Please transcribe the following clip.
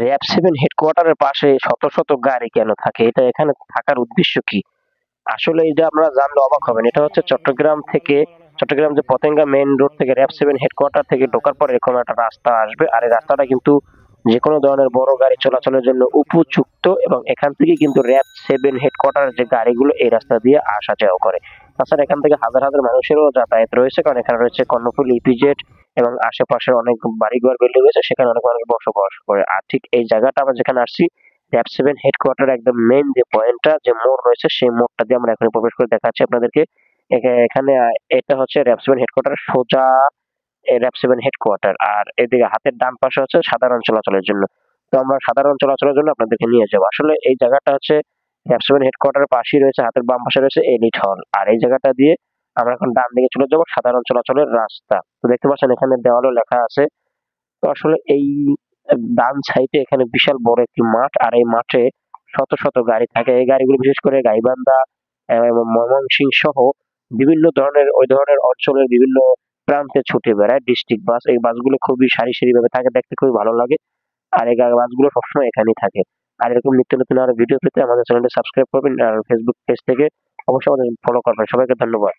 RAB 7 হেডকোয়ার্টারের পাশে শত শত গাড়ি কেন থাকে? এটা এখানে থাকার উদ্দেশ্য কি? আসলে এটা আমরা জানলে অবাক হবেন। এটা হচ্ছে চট্টগ্রাম যে পতেঙ্গা মেইন রোড থেকে র‍্যাব 7 হেডকোয়ার্টার থেকে ঢোকার পরে এরকম একটা রাস্তা আসবে। আর এই রাস্তাটা কিন্তু যেকোনো ধরনের বড় গাড়ি চলাচলের জন্য উপযুক্ত এবং এখান থেকে কিন্তু র‍্যাব 7 হেডকোয়ার্টারের যে গাড়িগুলো এই রাস্তা দিয়ে আসা যাওয়া করে। তাছাড়া এখান থেকে হাজার হাজার মানুষেরও যাতায়াত রয়েছে, কারণ এখানে রয়েছে কর্ণফুলী ইপিজেড এবং আশেপাশের অনেক বাড়িঘর বিল্ডিং রয়েছে, সেখানে অনেক মানুষ বসবাস করে। আর ঠিক এই জায়গাটা আমরা যেখানে আসছি, র‍্যাব 7 হেডকোয়ার্টার একদম মেইন যে পয়েন্টটা, যে মোড় রয়েছে সেই মোড়টা দিয়ে আমরা এখনই প্রবেশ করে দেখাচ্ছি আপনাদেরকে। এখানে এটা হচ্ছে র‍্যাব 7 হেডকোয়ার্টার, সোজা র‍্যাব 7 হেডকোয়ার্টার। আর এদিকে হাতের ডান পাশে হচ্ছে সাধারণ চলাচলের জন্য। তো আমরা সাধারণ চলাচলের জন্য আপনাদেরকে নিয়ে যাবো। আসলে এই জায়গাটা হচ্ছে র‍্যাব 7 হেডকোয়ার্টারের পাশেই রয়েছে, হাতের বাম পাশে রয়েছে এলিট হল। আর এই জায়গাটা দিয়ে আমরা এখন ডান দিকে চলে যাবো, সাধারণ চলাচলের রাস্তা। তো দেখতে পাচ্ছেন এখানে দেওয়ালেও লেখা আছে। তো আসলে এই ডান সাইডে এখানে বিশাল বড় একটি মাঠ, আর এই মাঠে শত শত গাড়ি থাকে। এই গাড়িগুলো বিশেষ করে গাইবান্ধা এবং ময়মনসিংহ সহ বিভিন্ন ধরনের ওই ধরনের অঞ্চলের বিভিন্ন প্রান্তে ছুটে বেড়ায় ডিস্ট্রিক্ট বাস। এই বাসগুলো খুবই সারি সারি ভাবে থাকে, দেখতে খুবই ভালো লাগে। আর এই বাসগুলো সবসময় এখানেই থাকে। আর এরকম নিত্য নতুন আরো ভিডিও পেতে আমাদের চ্যানেলটি সাবস্ক্রাইব করবেন, আর ফেসবুক পেজ থেকে অবশ্যই আমাদের ফলো করবেন। সবাইকে ধন্যবাদ।